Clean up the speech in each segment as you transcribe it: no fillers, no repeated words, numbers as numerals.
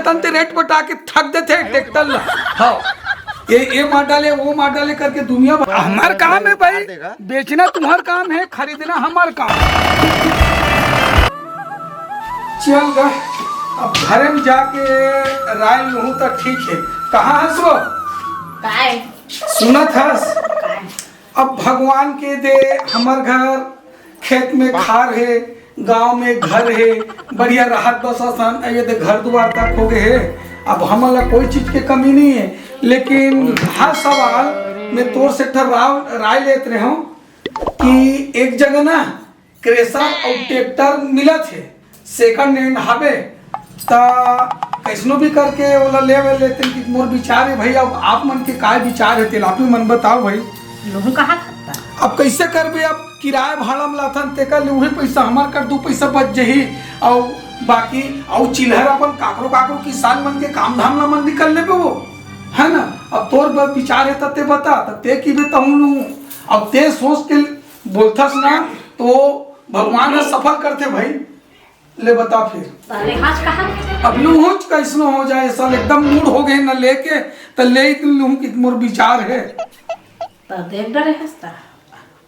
तंते rate बता के थक देते ट्रैक्टर ला। हाँ ये मार डाले वो मार डाले करके दुनिया भर। हमार काम है भाई, बेचना तुम्हारा काम है, खरीदना हमारा काम। चल गा अब घर में जाके राय लूँ तो ठीक है। कहाँ हंस वो सुनत हंस? अब भगवान के दे हमार घर खेत में खार है, गांव में घर है, बढ़िया राहत बसन ये दे घर द्वार तक हो गए है। अब हमारा कोई चीज की कमी नहीं है, लेकिन हर सवाल में तोर से राय लेते रहे हूँ कि एक जगह ना क्रेशर और ट्रैक्टर मिला थे सेकंड हैंड हवे, कैसनो भी करके ओला लेते कि मोर विचार है भाई। अब आप मन के काय विचार है आप मन बताओ भाई। लोगों कहाँ अब कैसे करबे? अब किराया भाड़ा में लाथन तेका ले वही पैसा हमार कर 2 पैसा बच जही और बाकी और चिल्हर अपन काकरो किसान मन के काम धाम ला मन निकल ले वो है ना। अब तोर विचार है तते बता तते की बताऊं। अब ते सोच के बोलथस ना तो भगवान ने सफल करते भाई। ले बता फिर अब लूहुच कैसनो हो जाए साल एकदम मूड हो गए ना लेके तो ले लूँ कि मोर विचार है तो देख डरे हंसता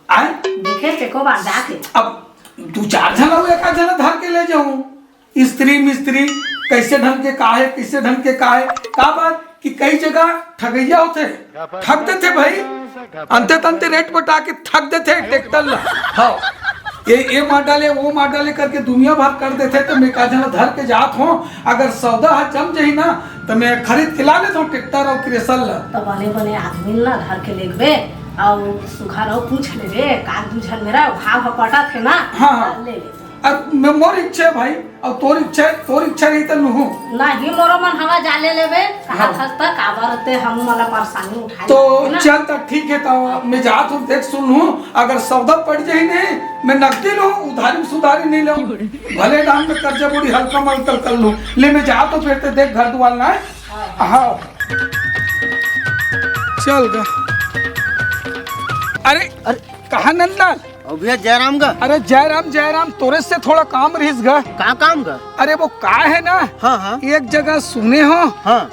आए देखे से को बार जाके अब 2-4 जना एक जना धर के ले जाऊं। स्त्री मिस्त्री कैसे ढंग के का है, कैसे ढंग के का है का बात कि कई जगह ठगैया होते ठग देते भाई। अंते तंते रेट बता के ठग देते ट्रैक्टर ला। हाँ ये मार डाले वो मार डाले करके दुनिया भर कर देते। तो मैं का जना धर के जात हूँ, अगर सौदा हाथ जम जाही ना तो मैं खरीद खिला लेता हूँ ट्रैक्टर और क्रेशर ला। तो बने आदमी ना धर के लेबे और सुखार पूछ लेबे का दूझन मेरा भाव पटा थे ना। हाँ ले ले अब मैं मोर इच्छा है भाई और तोर इच्छा नहीं तो लूँ नहीं मोरो मन हवा जाले लेबे कहा खस्ता काबरते हम वाला परेशानी उठा तो चल तक ठीक है। तो मैं जात हूँ देख सुन लूँ, अगर सौदा पड़ जाए नहीं मैं नकदी लूँ, उधारी सुधारी नहीं लूँ, भले दाम में कर्जा बुरी हल्का मलकल कर लूँ। ले मैं जा तो फिर देख घर द्वार ना है। हाँ चल गा। अरे कहा नंदलाल? भैया जयराम का। अरे जयराम तोरे से थोड़ा काम रहीस गा। का काम का? अरे वो का है ना। हाँ। एक जगह सुने हो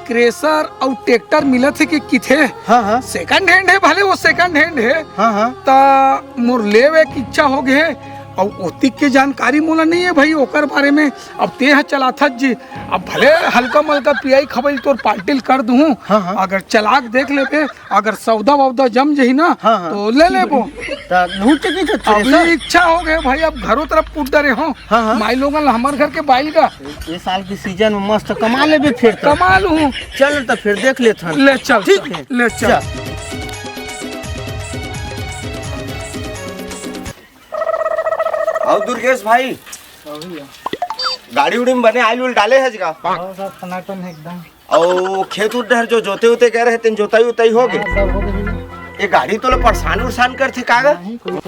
क्रेशर और ट्रैक्टर मिला थे कि किथे। हाँ। सेकंड हैंड है, भले वो सेकंड हैंड है। हाँ। तो मोर लेवे की इच्छा हो गए और ओतिक के जानकारी मोला नहीं है भाई ओकर बारे में। अब ते है चलाथत जी, अब भले हल्का मलका पियाई खबल तोर पार्टिल कर दूँ। अगर चलाक देख लेते, अगर सौदा वौदा जम जही ना तो ले लेबो। अभी इच्छा हो गए भाई, अब घरों तरफ कूद डरे हो। माई लोगन हमारे घर के बाइल का ये साल की सीजन में मस्त कमा लेबे। फिर कमा लूँ। चल तो फिर देख लेते। ले चल ठीक है, ले चल। और दुर्गेश भाई गाड़ी उड़ी में बने आइल उल डाले है जगह सब टनाटन है एकदम। और खेत उधर जो जोते उते कह रहे थे जोताई उताई हो गए। ये गाड़ी तो परेशान करते कागज कोई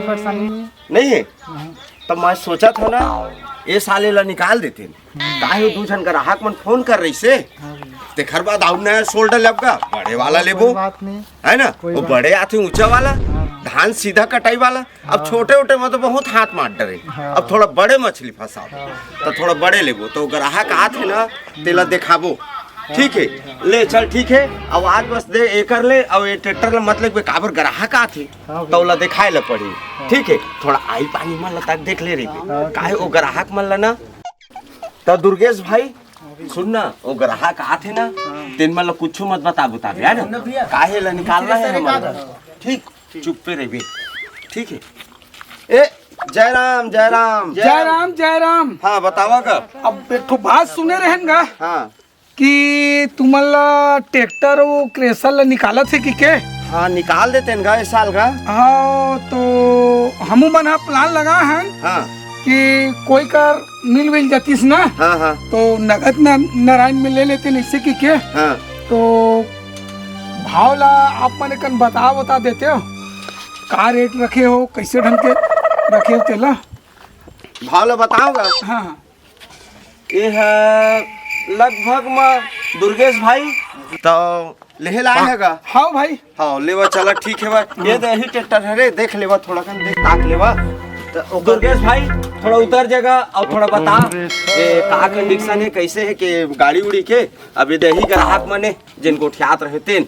परेशानी नहीं है। तब मैं सोचा था ना ये साले ला निकाल देते काहे 2 जन ग्राहक मन फोन कर रही से तेखर बाद आउ नया शोल्डर लेबगा बड़े वाला लेबो है ना। वो बड़े आते ऊंचा वाला धान सीधा कटाई वाला। अब छोटे उटे में तो बहुत हाथ मार डरे। अब थोड़ा बड़े मछली फंसाओ तो थोड़ा बड़े लेबो तो ग्राहक आते ना तेला दिखाबो। ठीक है ले चल ठीक है। अब आज बस दे एकर ले और ये ट्रैक्टर ला मतलब काबर ग्राहक आते तो ला दिखाए ला पड़ी। ठीक है थोड़ा आई पानी मन ला तक देख ले रे काहे वो ग्राहक मन ला ना। तो दुर्गेश भाई सुन ना वो ग्राहक आते ना तीन मन ला कुछ मत बता है ना काहे ला निकालना है हमारा। ठीक चुप पे रही। ठीक है। ए जयराम। हाँ बतावा का। अब एक बात सुने रहेगा हाँ कि तुम्हारा ट्रैक्टर वो क्रेशर ला निकाला थे कि के? हाँ निकाल देते हैं इस साल का। हाँ तो हमू बना प्लान लगा है हाँ कि कोई कर मिल जातीस ना। हाँ तो नगद नारायण में ले लेते ऐसे की के। हाँ तो भाव ला आप मैंने कन बता देते हो का रेट रखे हो, कैसे ढंग के रखे हो तेला भाव ला बताओगा। हाँ ये है लगभग में दुर्गेश भाई तो लेहे लाए हैगा। हाँ भाई हाँ लेवा चला ठीक है भाई। ये तो यही ट्रैक्टर है रे देख लेवा थोड़ा कन देख ताक लेवा। तो दुर्गेश भाई थोड़ा उतर जाएगा और थोड़ा बता का कंडीशन है, कैसे है कि गाड़ी उड़ी के अभी दही ग्राहक मने जिनको उठियात रहते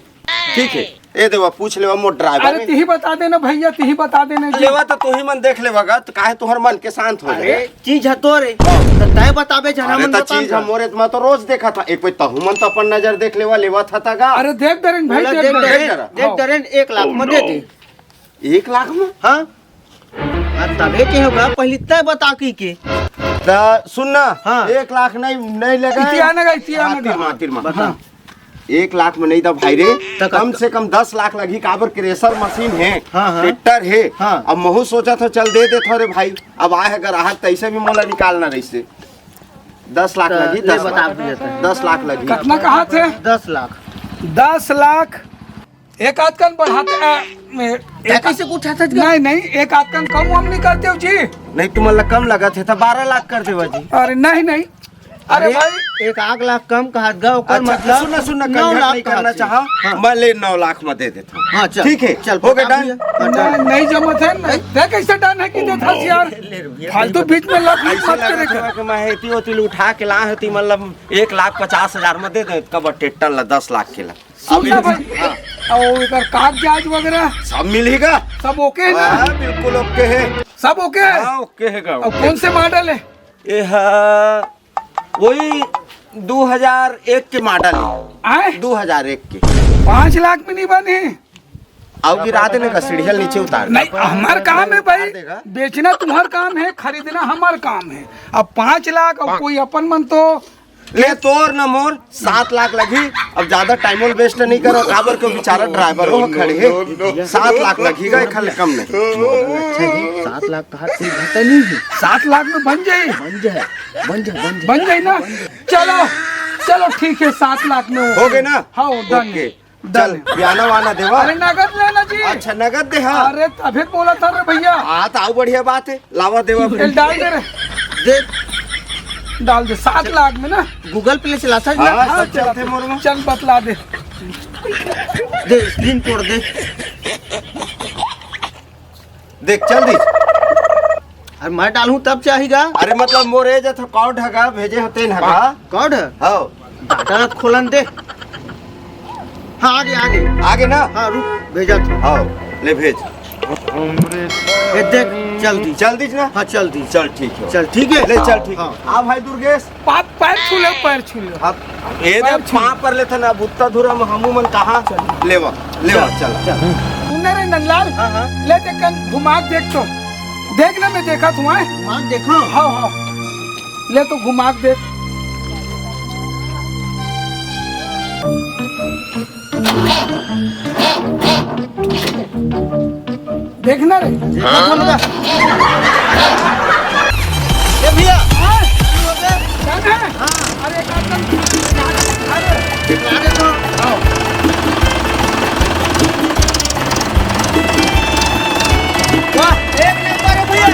ठीक है। ए देवा पूछ लेवा मोर ड्राइवर अरे तिही बता देना भैया, तिही बता देना जी। लेवा तो तू ही मन देख लेवागा तो काहे तोहर मन के शांत हो जाए। चीज है तो रे तो तय बताबे जना अरे मन तो बता चीज हम मोरे में तो रोज देखा था, एक पे तहु मन तो अपन नजर देख लेवा था गा। अरे देख दरेन भाई, बोला देख देख दरेन। दरेन देख दरेन 1 लाख में दे दे। 1 लाख में? हां तबे के होगा पहले तय बता की सुनना हाँ। 1 लाख नहीं लगा इतियाना गा, इतियाना गा। बता 1 लाख में नहीं था भाई रे, कम से कम 10 लाख लगी। काबर क्रेशर मशीन है, हाँ, हाँ। ट्रैक्टर है। हाँ। अब महू सोचा था चल दे दे थोड़े भाई, अब आए है ग्राहक तैसे भी मोला निकालना रही से 10 लाख लगी। 10 बता लाख दिया था। 10 लाख लगी। कितना कहा थे? 10 लाख 10 लाख। एक आध कन बढ़ाते कैसे पूछा था नहीं नहीं, एक आध कन कम हम नहीं करते हो जी। नहीं तुम्हारा कम लगा थे, 12 लाख कर देवा जी। अरे नहीं नहीं, अरे भाई 1 लाख कम कहा गा ओकर अच्छा, मतलब सुनना सुनना 9 कंजर लाख नहीं करना कहा चाहा, हाँ। मैं ले 9 लाख में दे देता हूँ। हाँ चल ठीक है, चल हो गया बता डन। दिया। नहीं जमत है ना, देख कैसे डन है कि देता यार, फालतू बीच में लफ ऐसा मत करे लगा कि मैं हेती होती उठा के ला होती, मतलब 1,50,000 में दे दे कब ट्रैक्टर ला 10 लाख के ला। सुनना भाई। और इधर कागजात वगैरह सब मिलेगा, सब ओके है ना? हाँ, बिल्कुल ओके है। सब ओके है? हाँ ओके है। और कौन से मॉडल है? ये वही 2001 के मॉडल है। आए 2001 के 5 लाख में नहीं बने। अब गिरा देने का सीढ़िया नीचे उतार नहीं हमार काम है भाई, देगा। बेचना तुम्हार काम है, खरीदना हमार काम है। अब 5 लाख और कोई अपन मन तो ले तोर न मोर 7 लाख लगी। अब ज्यादा टाइम वेस्ट नहीं करो, काबर के बेचारा ड्राइवर वो खड़े है। 7 लाख लगेगा, खाली कम नहीं। अच्छा जी 7 लाख कहा कोई घाटा नहीं है। 7 लाख में बन जाए, बन जाए ना। चलो चलो ठीक है, 7 लाख में हो गए ना? हाँ डन ओके, है। चल बयाना वाना देवा। अरे नगद लेना जी। अच्छा नगद दे। हाँ अरे तभी बोला था रे भैया। हाँ तो आओ बढ़िया बात है, लावा देवा फिर। डाल दे रे, दे डाल दे 7 लाख में ना। गूगल पे ले चलाता है हाँ, हाँ, सब चलते मोर में। चल बतला दे। दे स्क्रीन तोड़ दे। देख चल दी। अरे मैं डालूं तब चाहिएगा। अरे मतलब मोर एज था कॉर्ड हगा भेजे होते न हगा। कौन है हाँ डाटा खोलन दे। हाँ आगे आगे आगे ना। हाँ रुक भेजा था। हाँ ले भेज। ये देख जल्दी चल दी ना। हाँ चल दी चल ठीक है, चल ठीक है ले चल ठीक है। हाँ। आ भाई दुर्गेश, पैर छू ले, पैर छू ले। अब ये देख वहाँ पर ले था ना बुत्ता धुरा में हमू मन कहाँ लेवा चल। सुनने रे नंदलाल, हाँ हाँ ले देख कर घुमा के देख तो, देख ना मैं देखा तुम्हें। मान देखो। हाँ हाँ ले तो घुमा के देख। देखना रे। ये भैया हाँ, डन है? अरे एक आदमी, अरे आगे तो वाह एक नंबर है भैया।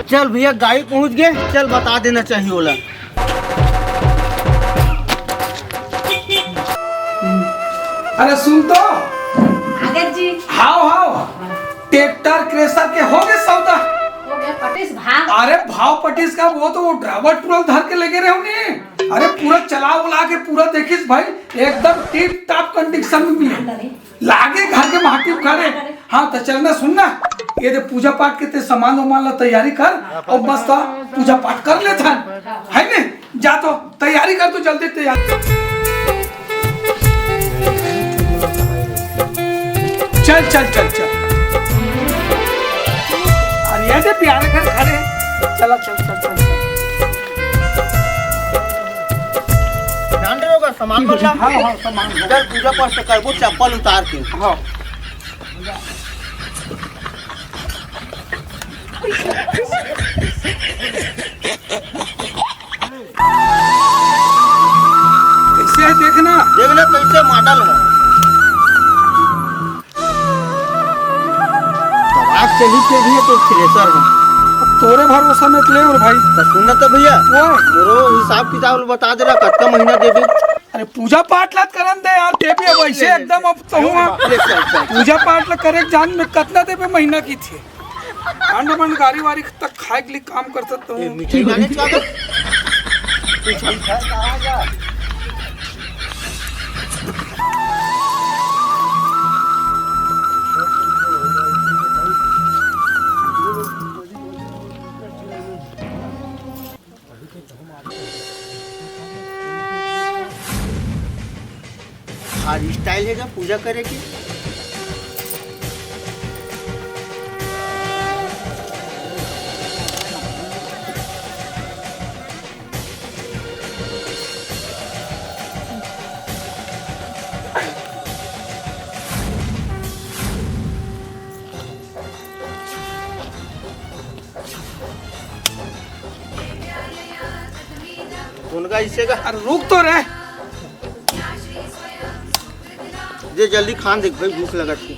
चल भैया गाड़ी पहुंच गए, चल बता देना चाहिए ओला। अरे सुन तो, आगे जी हाव हाव ट्रैक्टर क्रेशर के हो गए सौदा। हो गया पटिस भाग। अरे भाव पटीस का वो तो वो ड्राइवर तुरंत धर के लेके रहे होंगे। अरे पूरा चला उला के पूरा देखिस भाई, एकदम टिप टॉप कंडीशन में मिले, लागे घर के माटी उखाड़े। हाँ तो चलना सुनना, ये जो पूजा पाठ के ते सामान वामान ला तैयारी कर और बस तो पूजा पाठ कर ले था है ने। जा तो तैयारी कर, तो जल्दी तैयार। चल चल चल चल। अरे ये प्यारे घर खड़े, चला चल चल चल। ध्यान रखोगा सामान मतलब। हाँ हाँ सामान है। चल पूजा पाठ से करबो चप्पल उतार के। हाँ कैसे है देखना। देख ले कैसे मॉडल है। चली के भी तो थ्रेसर है। अब तोरे भरोसा में ले और भाई तो सुनना तो भैया वो मोरो हिसाब किताब बता दे रहा कितना महीना देबे। अरे पूजा पाठ ला करन दे यार, देबे अब ऐसे एकदम अब तो हुआ पूजा पाठ ला करे जान में कितना देबे महीना की थी अंड गाड़ी वारी तक खाए के लिए काम कर सकता हूँ। मिठाई खाने का आज स्टाइल है क्या पूजा करे की। उनका इससे का अरे रुक तो रहे, जे जल्दी खान देख भाई भूख लगा थी।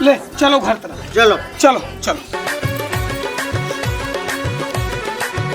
ले चलो घर तरफ, चलो चलो चलो।